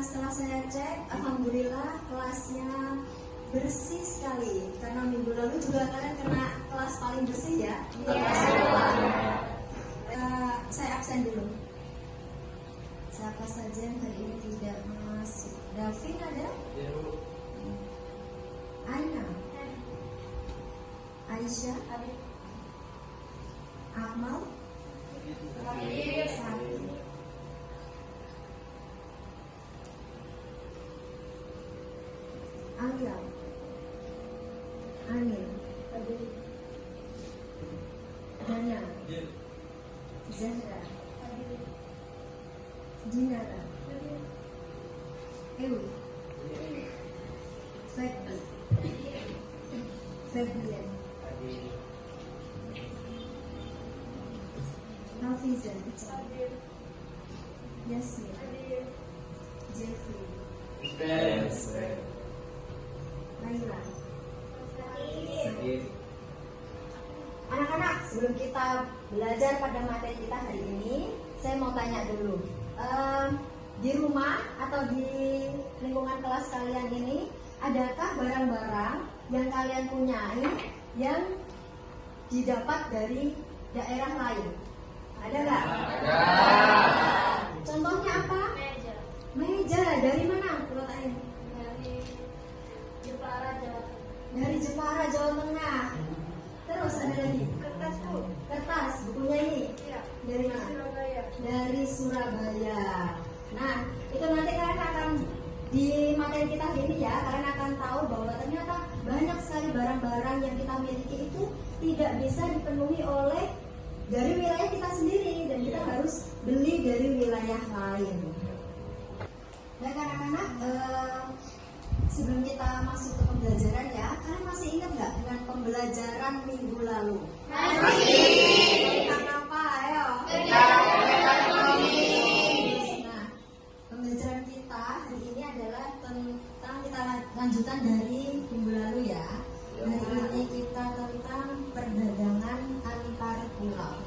Setelah saya cek, alhamdulillah kelasnya bersih sekali. Karena minggu lalu juga kalian kena kelas paling bersih ya. Saya absen dulu. Siapa saja yang hari ini tidak masuk? Davin ada? Aina, Aisyah, Akmal, Sati. Alia, Anil, Dana, Zahra, Dinara, Ewi, Febri, Febrian, Hafizan, Yasmin, Jeffrey, Laila. Anak-anak, sebelum kita belajar pada materi kita hari ini, saya mau tanya dulu, di rumah atau di lingkungan kelas kalian ini, adakah barang-barang yang kalian punyai yang didapat dari daerah lain? Ada nggak? Ada. Contohnya apa? Meja. Meja dari mana? Letaknya? Dari Jepara, Jawa Tengah. Terus ada lagi? Kertas bu. Kertas, bukunya ini? Iya. Dari mana? Surabaya. Dari Surabaya. Nah, itu nanti kalian akan di materi kita hari ini ya, kalian akan tahu bahwa ternyata banyak sekali barang-barang yang kita miliki itu tidak bisa dipenuhi oleh dari wilayah kita sendiri, dan kita harus beli dari wilayah lain. Baik anak-anak, sebelum kita masuk ke pembelajaran ya, kalian masih ingat nggak dengan pembelajaran minggu lalu? Masih. Tentang apa? Ayo. Nah, pembelajaran kita hari ini adalah tentang kita lanjutan dari minggu lalu ya. Hari ini kita tentang perdagangan antar pulau.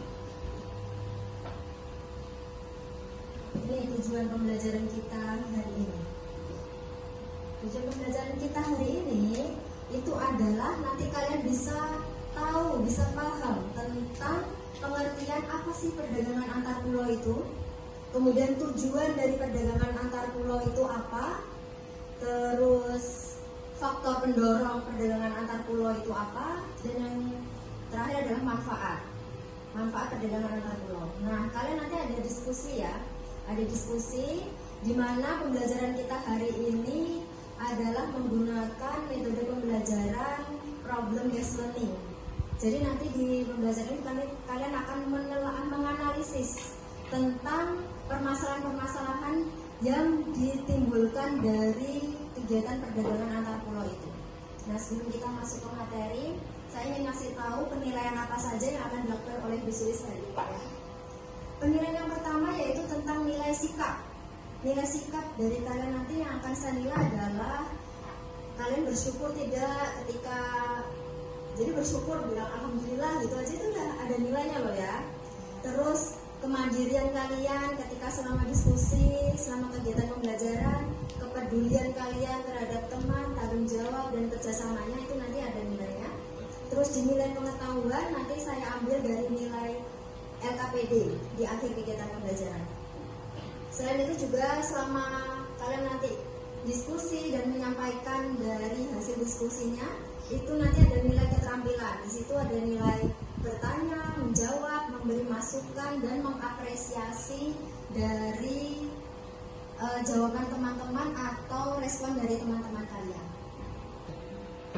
Ini tujuan pembelajaran kita hari ini. Tujuan pembelajaran kita hari ini itu adalah nanti kalian bisa tahu, bisa paham tentang pengertian apa sih perdagangan antar pulau itu, kemudian tujuan dari perdagangan antar pulau itu apa, terus faktor pendorong perdagangan antar pulau itu apa, dan yang terakhir adalah manfaat perdagangan antar pulau. Nah, kalian nanti ada diskusi ya, ada diskusi di mana pembelajaran kita hari ini adalah menggunakan metode pembelajaran problem based learning. Jadi nanti di pembelajaran ini kalian akan menganalisis tentang permasalahan-permasalahan yang ditimbulkan dari kegiatan perdagangan antar pulau itu. Nah, sebelum kita masuk ke materi, saya ingin ngasih tahu penilaian apa saja yang akan dilakukan oleh Bisulis hari ini ya. Penilaian yang pertama yaitu tentang nilai sikap. Nilai sikap dari kalian nanti yang akan saya nilai adalah kalian bersyukur tidak ketika, jadi bersyukur bilang alhamdulillah gitu aja itu udah ada nilainya loh ya. Terus kemandirian kalian ketika selama diskusi, selama kegiatan pembelajaran, kepedulian kalian terhadap teman, tanggung jawab dan kerjasamanya itu nanti ada nilainya. Terus di nilai pengetahuan nanti saya ambil dari nilai LKPD di akhir kegiatan pembelajaran. Selain itu juga selama kalian nanti diskusi dan menyampaikan dari hasil diskusinya, itu nanti ada nilai keterampilan. Di situ ada nilai bertanya, menjawab, memberi masukan dan mengapresiasi dari jawaban teman-teman atau respon dari teman-teman kalian.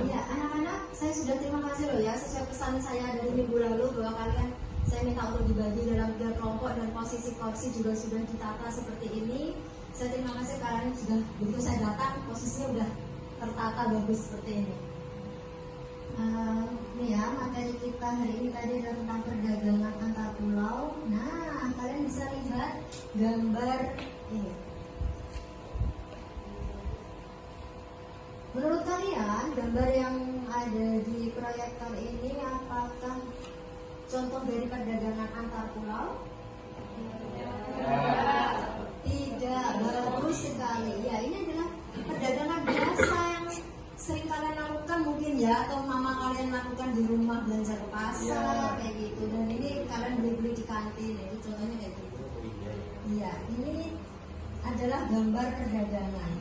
Ya, anak-anak, saya sudah terima kasih loh ya, sesuai pesan saya dari minggu lalu bahwa kalian, saya minta untuk dibagi dalam 3 kelompok dan posisi kursi juga sudah ditata seperti ini. Saya terima kasih kalian sudah, begitu saya datang posisinya sudah tertata bagus seperti ini. Nih ya, materi kita hari ini tadi adalah tentang perdagangan antar pulau. Nah, kalian bisa lihat gambar ini. Menurut kalian, gambar yang ada di proyektor ini apakah contoh dari perdagangan antar pulau? Tidak, bagus sekali. Ya, ini adalah perdagangan biasa yang sering kalian lakukan mungkin ya, atau mama kalian lakukan di rumah, belanja ke pasar kayak gitu. Dan ini kalian beli-beli di kantin, itu contohnya kayak gitu. Iya, ini adalah gambar perdagangan.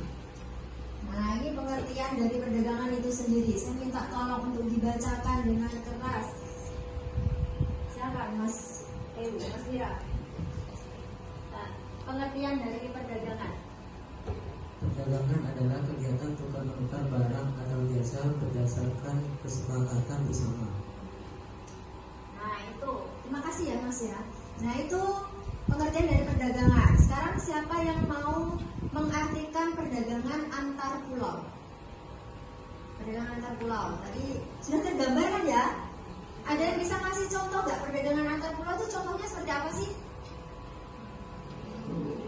Nah, ini pengertian dari perdagangan itu sendiri. Saya minta tolong untuk dibacakan dengan keras. Silakan Mas Ewu, Mas Mira. Nah, pengertian dari perdagangan. Perdagangan adalah kegiatan tukar-menukar barang atau jasa berdasarkan kesepakatan bersama. Nah itu, terima kasih ya Mas ya. Nah itu pengertian dari perdagangan. Sekarang siapa yang mau mengartikan perdagangan antar pulau? Perdagangan antar pulau. Tadi sudah tergambar kan ya? Ada yang bisa kasih contoh nggak perdagangan antar pulau itu contohnya seperti apa sih?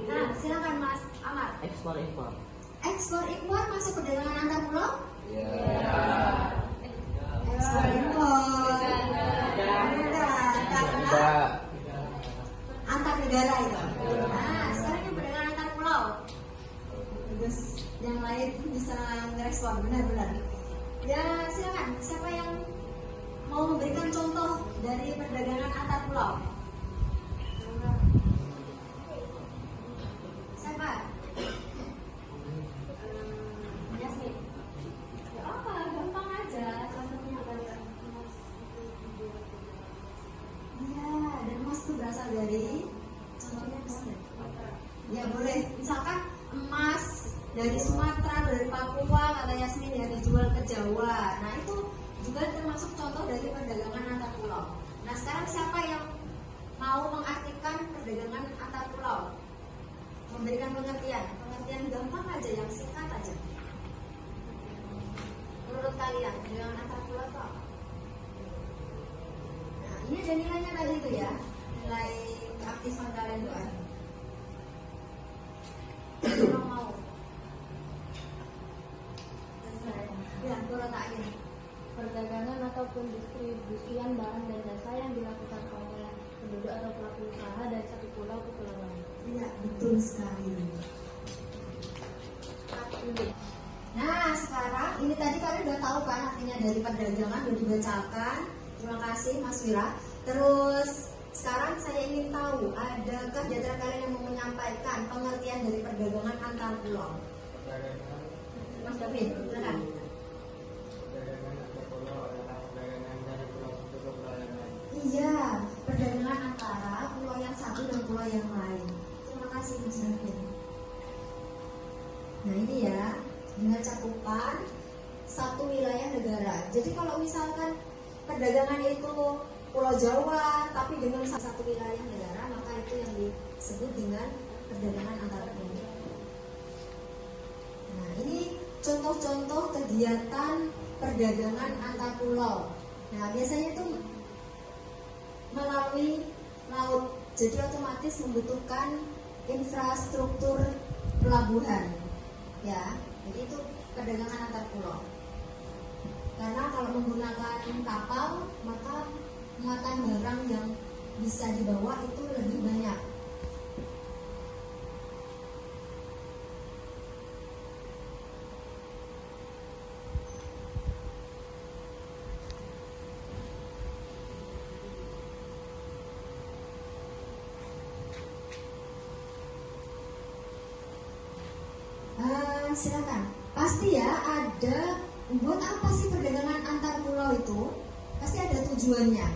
Nah silakan Mas Amar. Ekspor-impor. Ekspor-impor masuk perdagangan antar pulau? Iya. Ekspor-impor. Karena antar negara itu. Nah, sekarang yang perdagangan antar pulau. Terus yang lain bisa merespon, benar-benar. Ya, silakan. Siapa yang mau memberikan contoh dari perdagangan antar pulau? Siapa? Yasmin. Ya apa? Gampang aja. Contohnya apa? Iya, dan emas itu berasal dari contohnya misalnya. Ya boleh, misalkan emas dari Sumatera, dari Papua, kata Yasmin ya dijual ke Jawa. Nah itu juga termasuk contoh dari perdagangan antar pulau. Nah sekarang siapa yang mau mengartikan perdagangan antar pulau? Memberikan pengertian gampang aja, yang singkat aja. Menurut kalian perdagangan antar pulau itu apa? Nah ini ada nilainya tadi itu ya, nilai keaktifan kalian itu ada. Kalau mau ya, Korotain. Perdagangan atau pendistribusian barang dan jasa yang dilakukan oleh penduduk atau pelaku usaha dari satu pulau ke pulau lain. Iya, betul sekali. Nah, sekarang ini tadi kalian udah tahu kan artinya dari perdagangan, udah dibacakan. Terima kasih Mas Wira. Terus sekarang saya ingin tahu, adakah di antara kalian yang mau menyampaikan pengertian dari perdagangan antar pulau? Mas David, silakan. Iya, perdagangan antara pulau yang satu dan pulau yang lain. Terima kasih Mas David. Nah ini ya, dengan cakupan satu wilayah negara. Jadi kalau misalkan perdagangan itu Pulau Jawa, tapi dengan satu wilayah negara, maka itu yang disebut dengan perdagangan antar pulau. Nah ini contoh-contoh kegiatan perdagangan antar pulau. Nah biasanya itu melalui laut, jadi otomatis membutuhkan infrastruktur pelabuhan, ya. Jadi itu perdagangan antar pulau. Karena kalau menggunakan kapal, maka muatan barang yang bisa dibawa itu lebih banyak. Silakan. Pasti ya ada. Buat apa sih perdagangan antar pulau itu? Pasti ada tujuannya.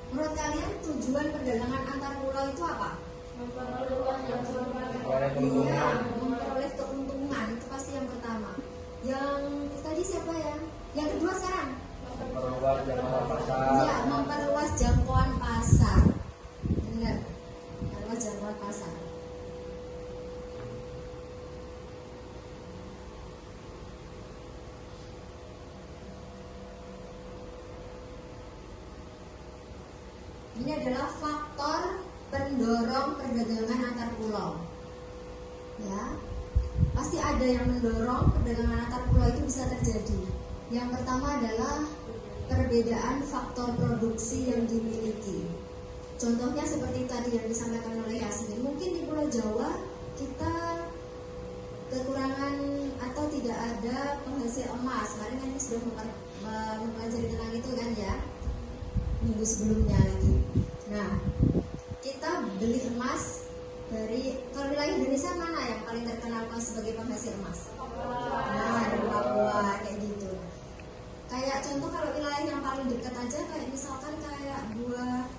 Menurut kalian tujuan perdagangan antar pulau itu apa? Iya, memperoleh keuntungan. Itu pasti yang pertama. Yang tadi siapa ya? Yang kedua sekarang? Memperluas jangkauan pasar. Iya, memperluas jangkauan pasar. Benar. Memperluas jangkauan pasar. perdagangan antar pulau. Ya, pasti ada yang mendorong perdagangan antar pulau itu bisa terjadi. Yang pertama adalah perbedaan faktor produksi yang dimiliki. Contohnya seperti tadi yang disampaikan oleh Yasmin, mungkin di Pulau Jawa kita kekurangan atau tidak ada penghasil emas. Kemarin kan sudah mempelajari tentang itu kan ya, minggu sebelumnya lagi. Nah, kita beli emas dari, kalau wilayah Indonesia mana yang paling terkenal sebagai penghasil emas? Nah, dari Papua kayak gitu. Kayak contoh kalau wilayah yang paling dekat aja kayak misalkan kayak buah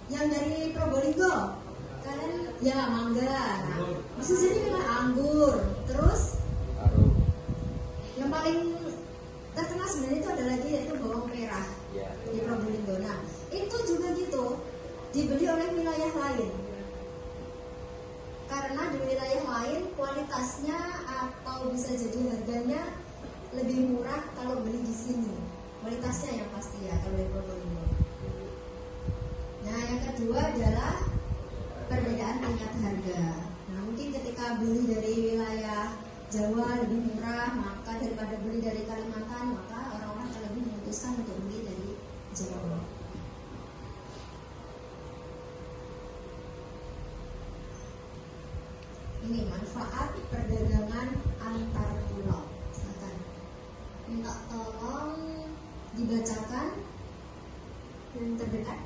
yang dari Probolinggo, kalian ya mangga. Nah, bisa jadi memang anggur. Terus yang paling terkenal sebenarnya itu ada lagi yaitu bawang merah di Probolinggo. Nah, itu juga gitu dibeli oleh wilayah lain. Karena di wilayah lain kualitasnya atau bisa jadi harganya lebih murah kalau beli di sini. Kualitasnya yang pasti ya kalau di Probolinggo. Nah, yang kedua adalah perbedaan tingkat harga. Nah, mungkin ketika beli dari wilayah Jawa lebih murah, maka daripada beli dari Kalimantan, maka orang-orang akan lebih memutuskan untuk beli dari Jawa. Ini manfaat perdagangan antar pulau. Silakan minta tolong dibacakan yang terdekat.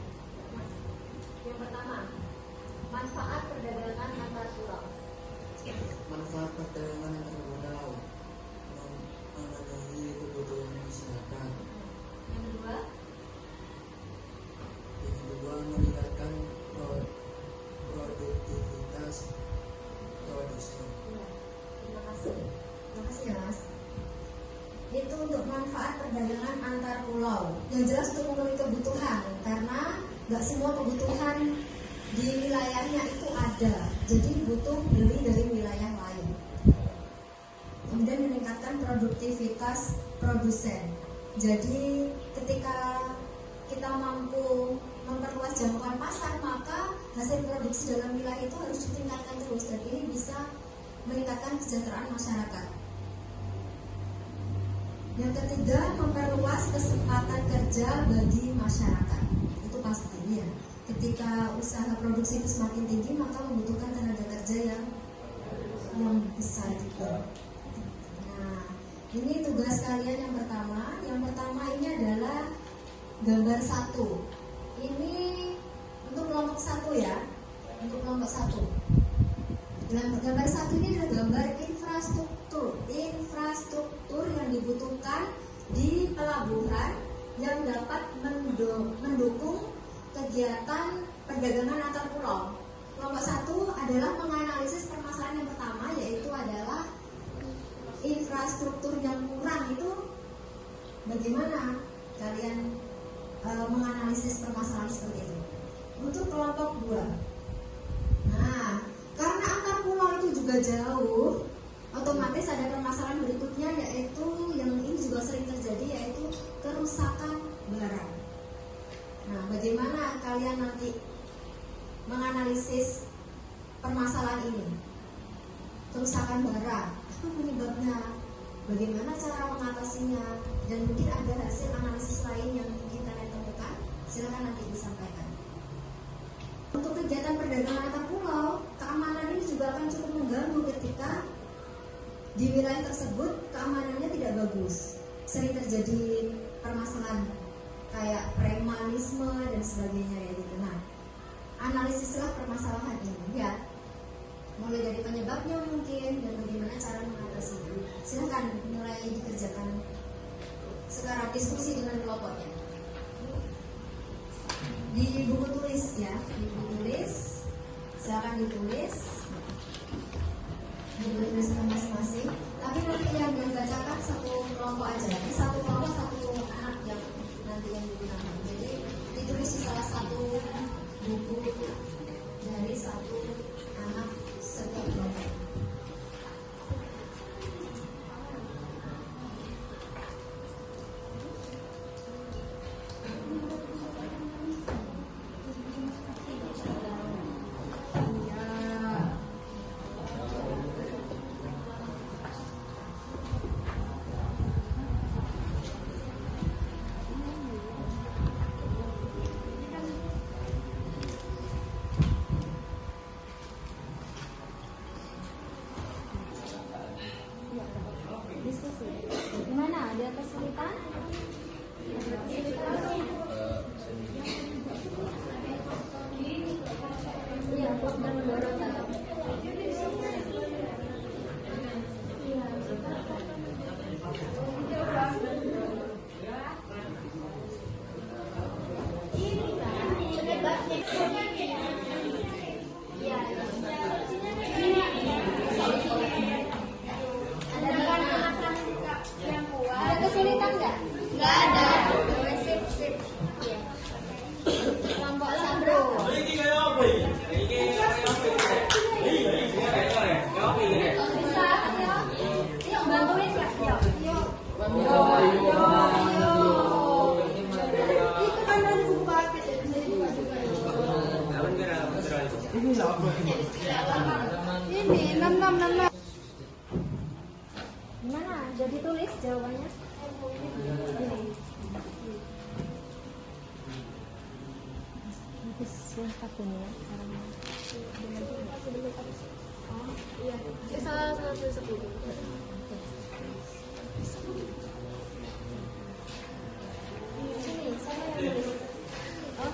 Yang pertama, manfaat perdagangan antar pulau. Manfaat perdagangan antar pulau memenuhi kebutuhan masyarakat. Yang kedua, meningkatkan produktivitas produksi. terima kasih. Terima kasih ya Mas. Itu untuk manfaat perdagangan antar pulau. Yang jelas untuk memenuhi kebutuhan, karena nggak semua kebutuhan di wilayahnya itu ada. Jadi butuh beli dari wilayah lain. Kemudian meningkatkan produktivitas produsen. Jadi ketika kita mampu memperluas jangkauan pasar, maka hasil produksi dalam wilayah itu harus ditingkatkan terus, dan ini bisa meningkatkan kesejahteraan masyarakat. Yang ketiga, memperluas kesempatan kerja bagi masyarakat. Itu pasti ya. Ketika usaha produksi itu semakin tinggi, maka membutuhkan tenaga kerja yang besar juga. Nah, ini tugas kalian yang pertama. Yang pertama ini adalah gambar 1. Ini untuk kelompok 1 ya. Untuk kelompok 1. Gambar 1 ini adalah gambar infrastruktur yang dibutuhkan di pelabuhan yang dapat mendukung kegiatan perdagangan antar pulau. Kelompok 1 adalah menganalisis permasalahan yang pertama, yaitu adalah infrastruktur yang kurang. Itu bagaimana kalian menganalisis permasalahan seperti itu? Untuk kelompok 2, nah, karena antar pulau itu juga jauh, otomatis ada permasalahan berikutnya, yaitu yang ini juga sering terjadi, yaitu kerusakan barang. Nah, bagaimana kalian nanti menganalisis permasalahan ini? Kerusakan barang, apa penyebabnya? Bagaimana cara mengatasinya? Dan mungkin ada hasil analisis lain yang mungkin kalian temukan. Silakan nanti disampaikan. Untuk kegiatan perdagangan antar pulau, keamanan ini juga akan cukup mengganggu ketika di wilayah tersebut keamanannya tidak bagus. Sering terjadi permasalahan kayak premanisme dan sebagainya ya gitu. Nah, analisislah permasalahan ini ya, mulai dari penyebabnya mungkin dan bagaimana cara mengatasinya. Silakan mulai dikerjakan sekarang, diskusi dengan kelompoknya di buku tulis ya, di buku tulis silakan ditulis di buku tulis masing-masing. Tapi nanti yang dibacakan satu kelompok aja, di satu kelompok satu anak yang nanti yang digunakan. Jadi ditulis di salah satu buku dari satu anak setiap kelompok. Gimana? Jadi tulis jawabannya? Habis lengkap ini ya sekarang. Oh iya, salah tulis aku. Sini, saya yang tulis. Oh,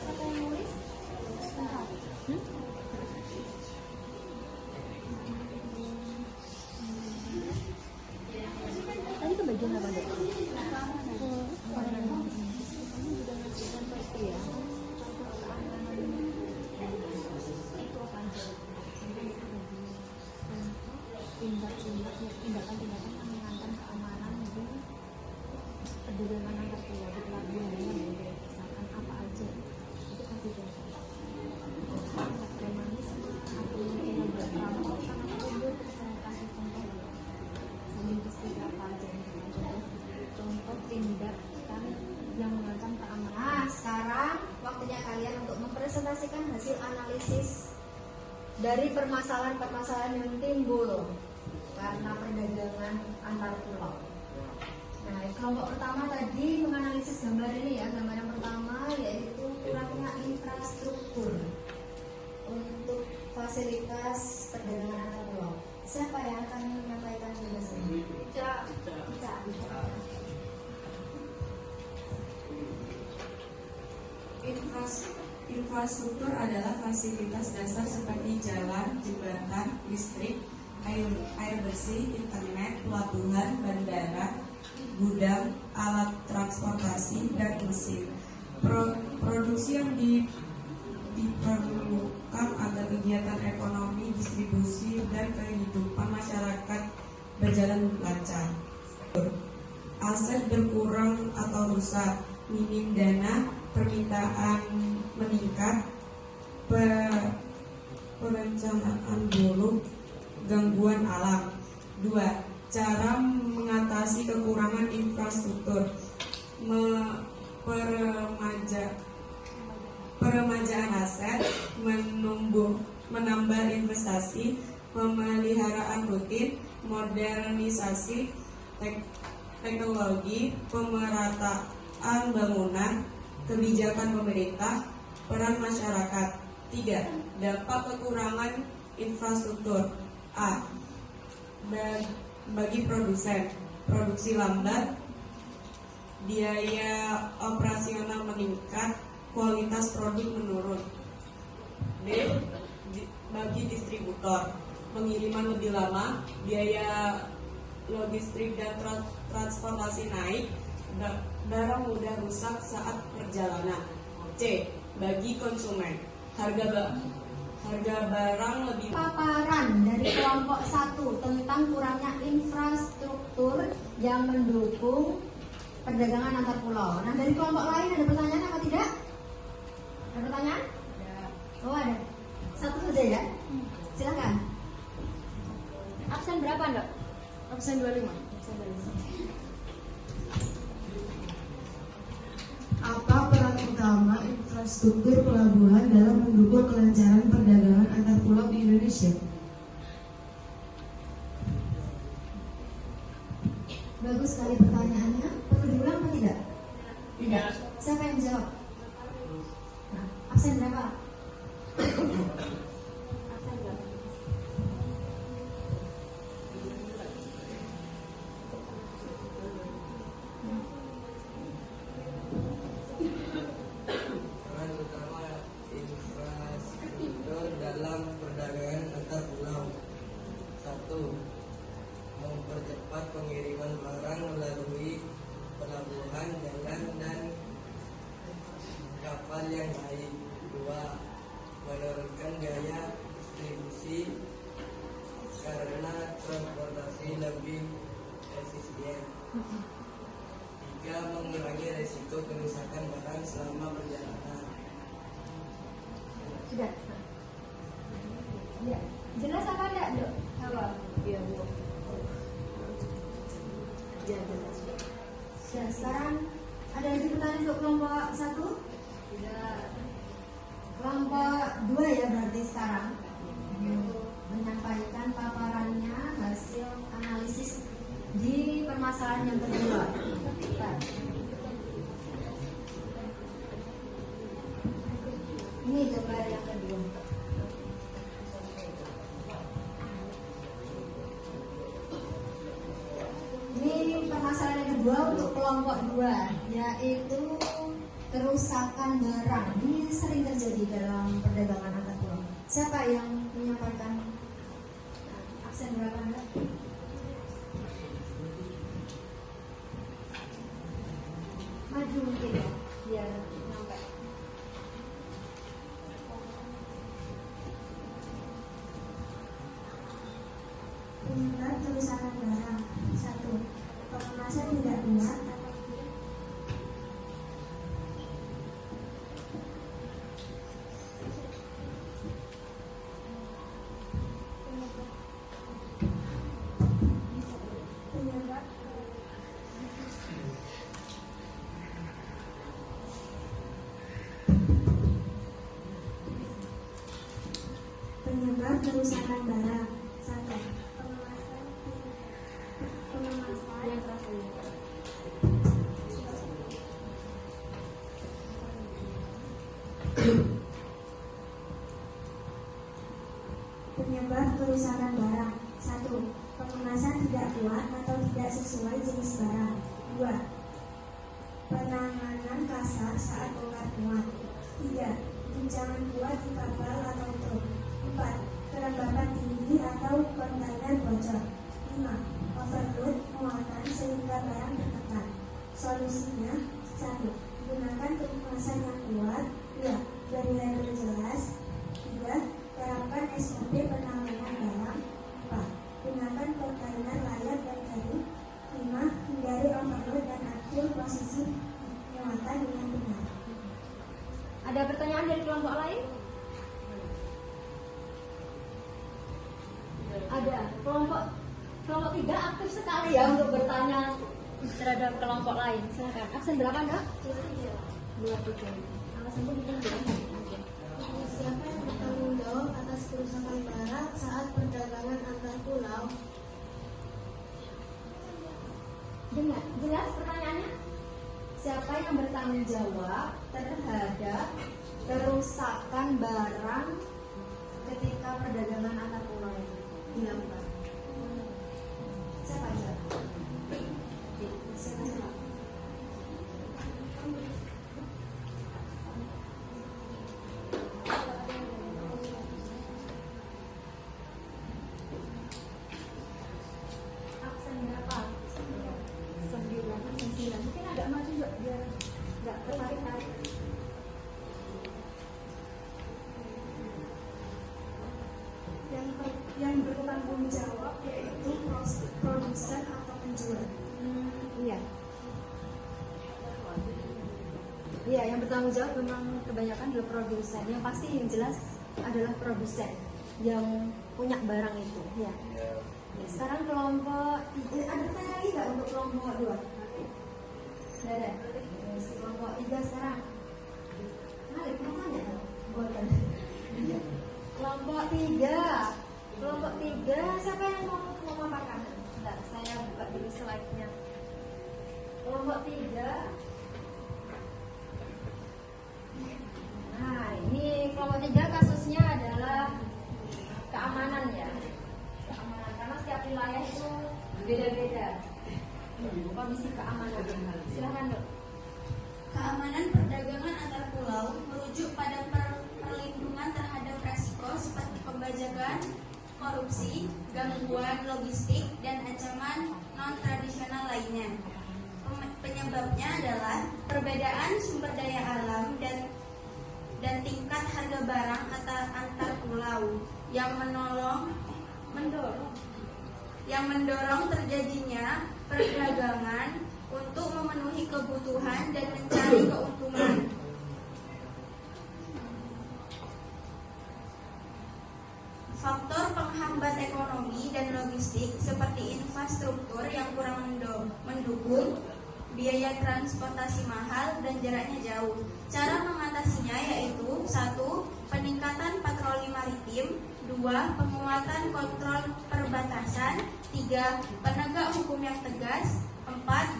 siapa yang nulis? Tadi ke bagian apa deh? Tindakan-tindakan yang mengancam keamanan dan perdagangan antar pulau di pelabuhan dengan misalkan apa aja itu kasih contoh. Manis atau mungkin berperampok sangat unggul saya kasih contoh. Sambil istilah apa aja contoh tindakan yang mengancam keamanan. Nah, sekarang waktunya kalian untuk mempresentasikan hasil analisis dari permasalahan-permasalahan yang timbul karena perdagangan antar pulau. Nah, kelompok pertama tadi menganalisis gambar ini ya. Gambar yang pertama yaitu kurangnya infrastruktur untuk fasilitas perdagangan antar pulau. Siapa yang akan menyampaikan penjelasannya? Kita. Infrastruktur adalah fasilitas dasar seperti jalan, jembatan, listrik, air bersih, internet, pelabuhan, bandara, gudang, alat transportasi, dan mesin. Produksi yang diperlukan agar kegiatan ekonomi, distribusi, dan kehidupan masyarakat berjalan lancar. Aset berkurang atau rusak, minim dana, permintaan meningkat, perencanaan buruk, gangguan alam. 2. Cara mengatasi kekurangan infrastruktur, peremajaan aset, menambah investasi, pemeliharaan rutin, modernisasi teknologi, pemerataan bangunan, kebijakan pemerintah, peran masyarakat. 3. Dampak kekurangan infrastruktur. A. Bagi produsen, produksi lambat, biaya operasional meningkat, kualitas produk menurun. B. Bagi distributor, pengiriman lebih lama, biaya logistik dan transportasi naik, barang mudah rusak saat perjalanan. C. Bagi konsumen, harga barang lebih. Paparan dari kelompok 1 tentang kurangnya infrastruktur yang mendukung perdagangan antar pulau. Nah, dari kelompok lain ada pertanyaan apa tidak? Ada pertanyaan? Ada. Oh, ada. Satu saja ya. Silakan. Absen berapa, Dok? Absen 25. Apa peran utama infrastruktur pelabuhan dalam mendukung kelancaran perdagangan antar pulau di Indonesia? Bagus sekali pertanyaannya. Perlu diulang atau tidak? Tidak. Siapa yang jawab? Nah, absen berapa? Absen berapa? Peran utama infrastruktur dalam perdagangan antar pulau. 1. Mempercepat pengiriman barang melalui pelabuhan, jalan, dan kapal yang baik. 2. Menurunkan biaya resiko kerusakan barang selama perjalanan. Sudah. Ya, jelas apa enggak, Dok? Kalau Iya, Bu. ya jelas. Ya, sekarang ada lagi pertanyaan untuk kelompok 1? Tidak. Kelompok 2 ya berarti sekarang menyampaikan paparannya hasil analisis di permasalahan yang kedua. Bentar. Ini gambar yang kedua. Ini permasalahan yang kedua untuk kelompok 2, yaitu kerusakan barang. Ini sering terjadi dalam perdagangan antar pulau. Siapa yang menyampaikan absen berapa Mbak? Maju mungkin ya, biar nyampe. Penyebab kerusakan barang. 1. Pengemasan tidak kuat atau penyebab penyebab kerusakan barang. 1. Pengemasan Yang keras dulu. Penyebab kerusakan barang. 1. Pengemasan tidak kuat atau tidak sesuai jenis barang. 2. Penanganan kasar saat bongkar muat. 3. Guncangan kuat di kapal atau truk. 4. Kelembapan tinggi atau kontainer bocor. 5. Overload muatan sehingga barang tertekan. Solusinya: 1. Gunakan pengemasan yang kuat. 2. Beri label jelas. 3. Terapkan SOP penanganan barang. 4. Gunakan kontainer layak dan kering. 5. Hindari overload dan atur posisi muatan dengan benar. Ada pertanyaan dari kelompok lain? Ada. Kelompok 3 aktif sekali ya untuk bertanya terhadap kelompok lain. Silakan. Absen berapa, Mbak? 27. Alasan itu kita Siapa yang bertanggung jawab atas kerusakan barang saat perdagangan antar pulau? dengar. Jelas pertanyaannya? Siapa yang bertanggung jawab terhadap kerusakan barang ketika perdagangan antar pulau itu dilakukan? Siapa aja? Siapa? Absen berapa? 9. Mungkin agak maju juga biar nggak tertarik-tarik. Yang bertanggung jawab yaitu produsen atau penjual. Iya. Iya, yang bertanggung jawab memang kebanyakan adalah produsen. Yang pasti yang jelas adalah produsen yang punya barang itu. Ya. Ya, sekarang kelompok ada pertanyaan lagi nggak untuk kelompok 2? Nggak ada. Kelompok 3 sekarang. Malik mau tanya dong? Boleh. Kelompok 3. Kelompok 3, siapa yang mau memaparkan? Bentar, saya buka dulu slide-nya. Kelompok 3. Nah, ini kelompok 3 kasusnya adalah keamanan ya. Keamanan, karena setiap wilayah itu beda-beda kondisi keamanan. Silahkan, Dok. Keamanan perdagangan antar pulau merujuk pada perlindungan terhadap resiko seperti pembajakan, korupsi, gangguan logistik, dan ancaman non-tradisional lainnya. Penyebabnya adalah perbedaan sumber daya alam dan tingkat harga barang antar pulau yang mendorong terjadinya perdagangan untuk memenuhi kebutuhan dan mencari keuntungan. Faktor penghambat ekonomi dan logistik seperti infrastruktur yang kurang mendukung, biaya transportasi mahal, dan jaraknya jauh. Cara mengatasinya yaitu 1. Peningkatan patroli maritim, 2. Penguatan kontrol perbatasan, 3. Penegak hukum yang tegas, 4.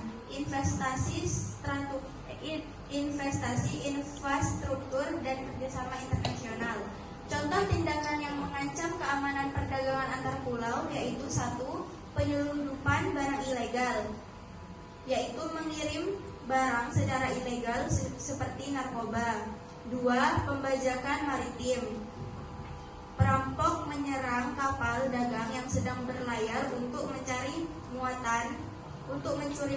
Investasi infrastruktur dan kerjasama internasional. Contoh tindakan yang mengancam keamanan perdagangan antar pulau yaitu 1. Penyelundupan barang ilegal, yaitu mengirim barang secara ilegal seperti narkoba. 2. Pembajakan maritim, perampok menyerang kapal dagang yang sedang berlayar untuk mencuri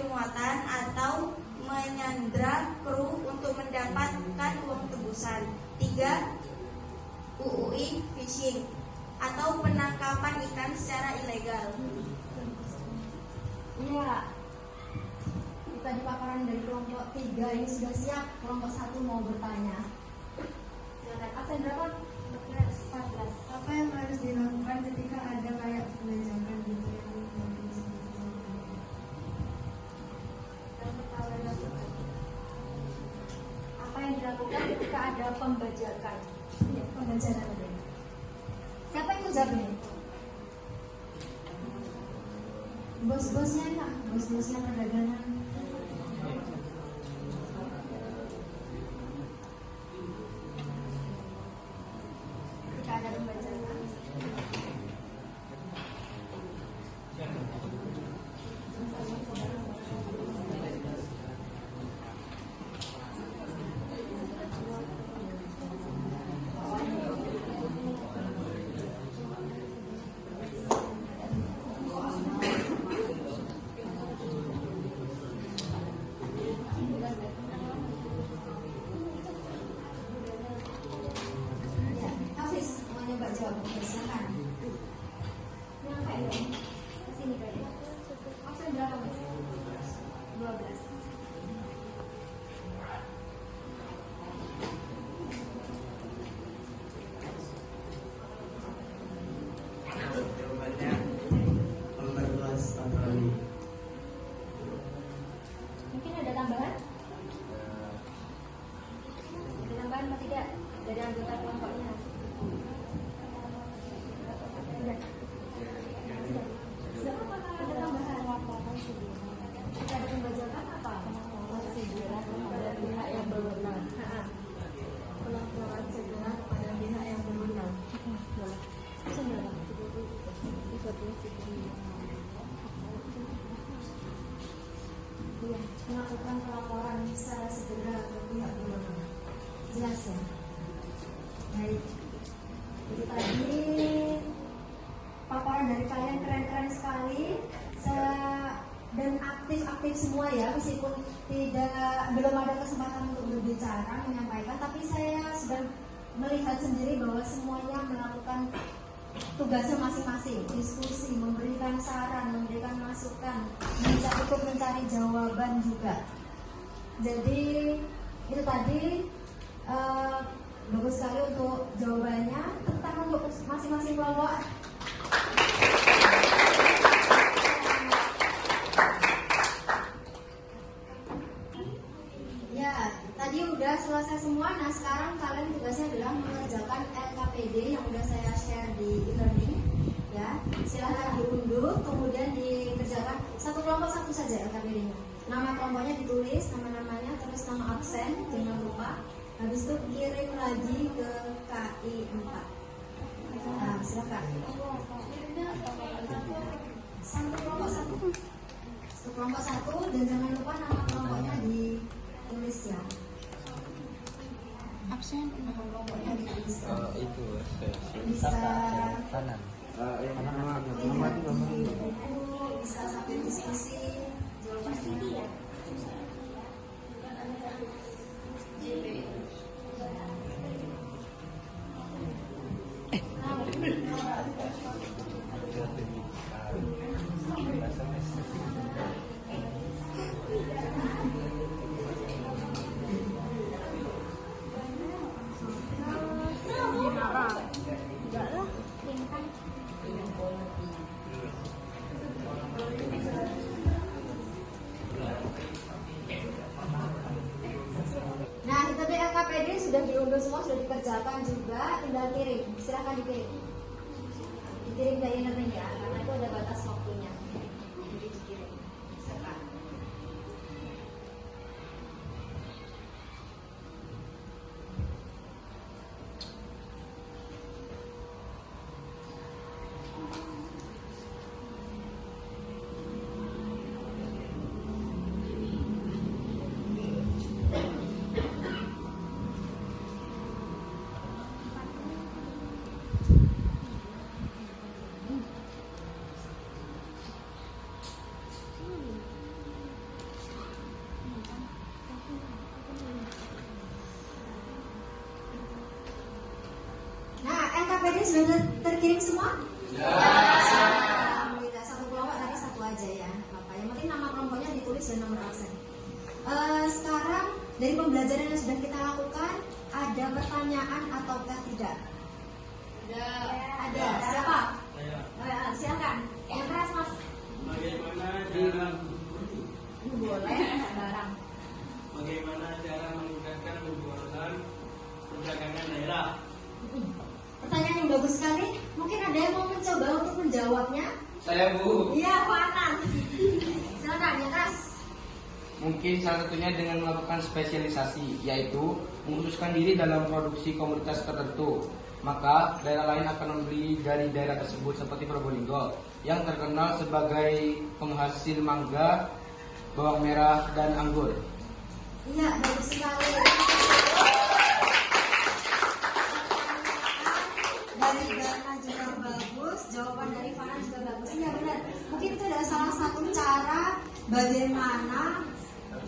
muatan atau menyandra kru untuk mendapatkan uang tebusan. 3. UUI fishing atau penangkapan ikan secara ilegal. Iya. Tadi paparan dari kelompok 3 ini sudah siap. Kelompok 1 mau bertanya. Silakan. Absen berapa? 14. Apa yang harus dilakukan ketika ada kayak pembajakan gitu yang Apa yang dilakukan ketika ada pembajakan? Ya, pembajakan. Siapa yang jawab ini? Bos-bosnya lah, bos-bosnya perdagangan. Ketika ada pembajakan. Jawabannya memperluas patroli. Mungkin ada tambahan? Ada tambahan atau tidak dari anggota kelompoknya? Tidak. Siapa ada tambahan? Jika ada pembajakan apa? Segera kepada pihak yang berwenang. Pelaporan segera kepada pihak yang berwenang. Iya, melakukan pelaporan secara segera ke pihak berwenang. Jelas ya? Baik. Itu tadi paparan dari kalian keren-keren sekali dan aktif-aktif semua ya, meskipun belum ada kesempatan untuk berbicara menyampaikan, tapi saya sudah melihat sendiri bahwa semuanya melakukan tugasnya masing-masing, diskusi, memberikan saran, memberikan masukan, ikut mencari jawaban juga. Jadi itu tadi bagus sekali untuk jawabannya, terutama untuk masing-masing kelompok. Ya, tadi udah selesai semua. Nah, sekarang kalian tugasnya adalah mengerjakan LKPD yang udah saya share di e-learning. Ya, silahkan diunduh, kemudian dikerjakan satu kelompok satu saja LKPD-nya. Nama kelompoknya ditulis, nama-namanya, terus nama absen, jangan lupa. Habis itu kirim lagi ke KI 4. Nah, silahkan. Satu kelompok satu, dan jangan lupa nama kelompoknya ditulis ya. Absen. Nama kelompoknya ditulis. Itu Bisa kanan. bisa sambil diskusi jawabannya. Ibu semua sudah dikerjakan juga, tinggal kirim. Silahkan dikirim. Dikirim ke e-learning ya, karena itu ada batas waktunya. Jadi dikirim sekarang. NKPD sudah terkirim semua? Ya. Alhamdulillah, satu kelompok tadi satu aja ya. Apa yang penting nama kelompoknya ditulis dan nomor absen. Sekarang dari pembelajaran yang sudah kita lakukan, ada pertanyaan ataukah tidak? Ada. Siapa? Silakan. Yang keras mas. Bagaimana cara Boleh sembarang. Bagaimana cara meningkatkan penjualan perdagangan daerah? Pertanyaan yang bagus sekali. Mungkin ada yang mau mencoba untuk menjawabnya? Saya, Bu. Iya, Pak Anan. Silakan, yang keras. Mungkin salah satunya dengan melakukan spesialisasi, yaitu mengkhususkan diri dalam produksi komoditas tertentu. Maka daerah lain akan membeli dari daerah tersebut seperti Probolinggo yang terkenal sebagai penghasil mangga, bawang merah, dan anggur. Iya, bagus sekali. Dari Gana juga bagus, jawaban dari Fana juga bagus. Iya benar. Mungkin itu adalah salah satu cara bagaimana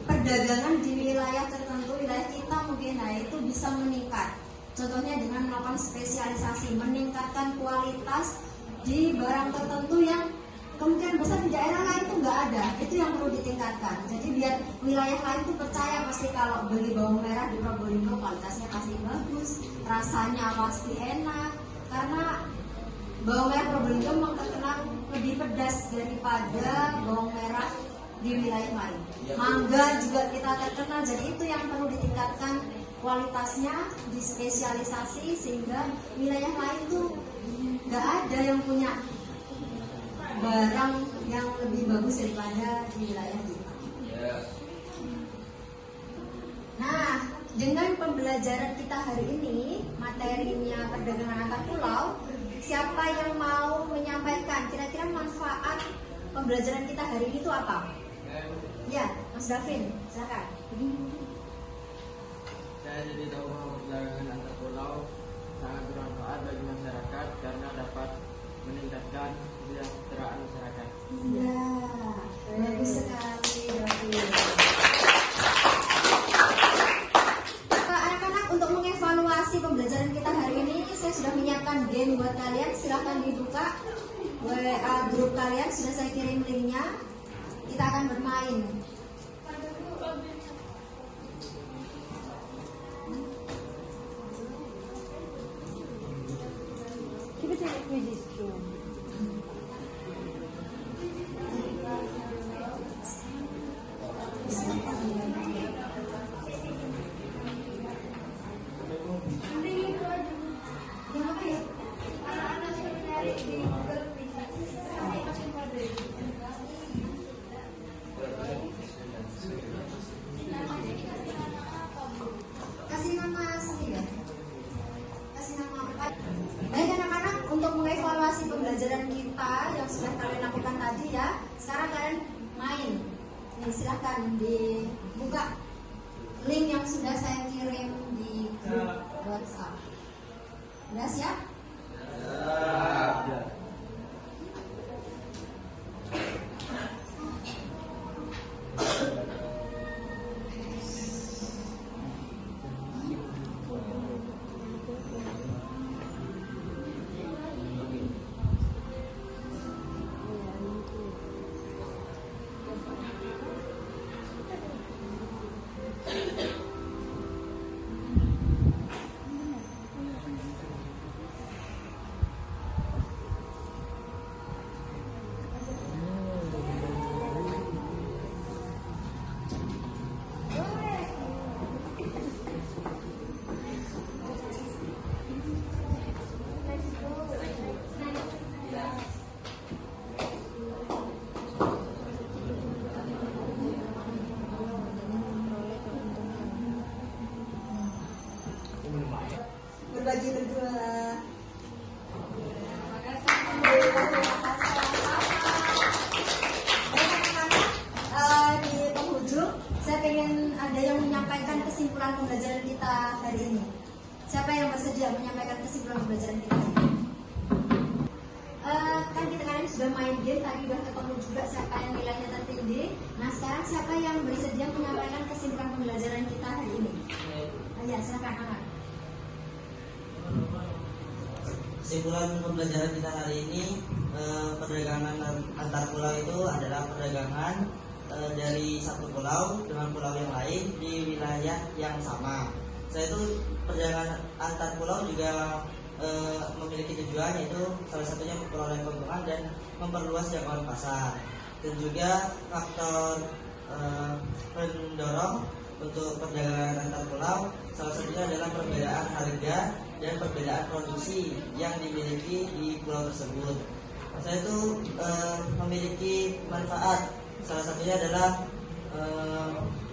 perdagangan di wilayah tertentu, wilayah kita mungkin itu bisa meningkat. Contohnya dengan melakukan spesialisasi, meningkatkan kualitas di barang tertentu yang kemungkinan besar di daerah lain itu nggak ada. Itu yang perlu ditingkatkan. Jadi biar wilayah lain itu percaya pasti kalau beli bawang merah di Probolinggo kualitasnya pasti bagus, rasanya pasti enak. Karena bawang merah Probolinggo memang terkenal lebih pedas daripada bawang merah di wilayah lain. Mangga juga kita terkenal, jadi itu yang perlu ditingkatkan kualitasnya, dispesialisasi sehingga wilayah lain tuh nggak ada yang punya barang yang lebih bagus daripada di wilayah kita. Nah, dengan pembelajaran kita hari ini, materinya perdagangan antar pulau, siapa yang mau menyampaikan kira-kira manfaat pembelajaran kita hari ini itu apa? Ya, Mas Davin, silakan. Saya jadi tahu bahwa perdagangan antar pulau sangat bermanfaat bagi masyarakat karena dapat meningkatkan kesejahteraan masyarakat. Ya, bagus sekali, Davin. Anak-anak, untuk mengevaluasi pembelajaran kita hari ini, saya sudah menyiapkan game buat kalian. Silahkan dibuka WA grup kalian, sudah saya kirim linknya. Kita akan bermain. Keep it in register. Kenapa ya? Kasih nama asli ya. Kasih nama apa? Baik anak-anak, untuk mengevaluasi pembelajaran kita yang sudah kalian lakukan tadi ya. Sekarang kalian main. Nih, silahkan dibuka link yang sudah saya kirim di grup WhatsApp. Udah siap? bagi berdua. Di penghujung, saya pengen ada yang menyampaikan kesimpulan pembelajaran kita hari ini. Siapa yang bersedia menyampaikan kesimpulan pembelajaran kita hari ini? Kan kita kalian sudah main game, tadi udah ketemu juga siapa yang nilainya tertinggi. Nah sekarang siapa yang bersedia menyampaikan kesimpulan pembelajaran kita hari ini? Ya silakan Ahmad. Kesimpulan pembelajaran kita hari ini, perdagangan antar pulau itu adalah perdagangan dari satu pulau dengan pulau yang lain di wilayah yang sama. Saya itu perdagangan antar pulau juga memiliki tujuan, yaitu salah satunya memperoleh keuntungan dan memperluas jangkauan pasar. Dan juga faktor pendorong untuk perdagangan antar pulau salah satunya adalah perbedaan harga dan perbedaan produksi yang dimiliki di pulau tersebut. Saya itu memiliki manfaat, salah satunya adalah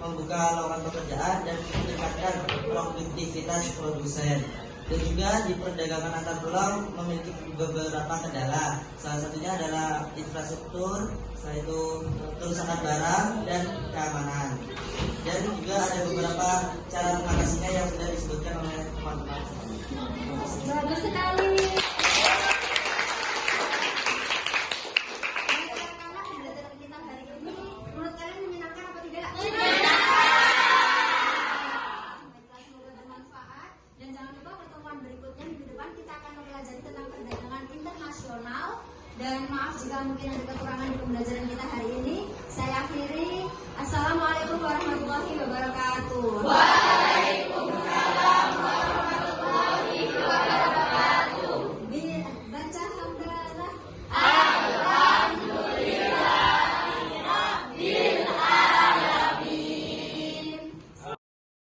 membuka lowongan pekerjaan dan meningkatkan produktivitas produsen. Dan juga di perdagangan antar pulau memiliki beberapa kendala. Salah satunya adalah infrastruktur, yaitu kerusakan barang dan keamanan. Dan juga ada beberapa cara mengatasinya yang sudah disebutkan oleh teman-teman. Bagus sekali. Dan maaf jika mungkin ada kekurangan di pembelajaran kita hari ini. Saya akhiri. Assalamualaikum warahmatullahi wabarakatuh.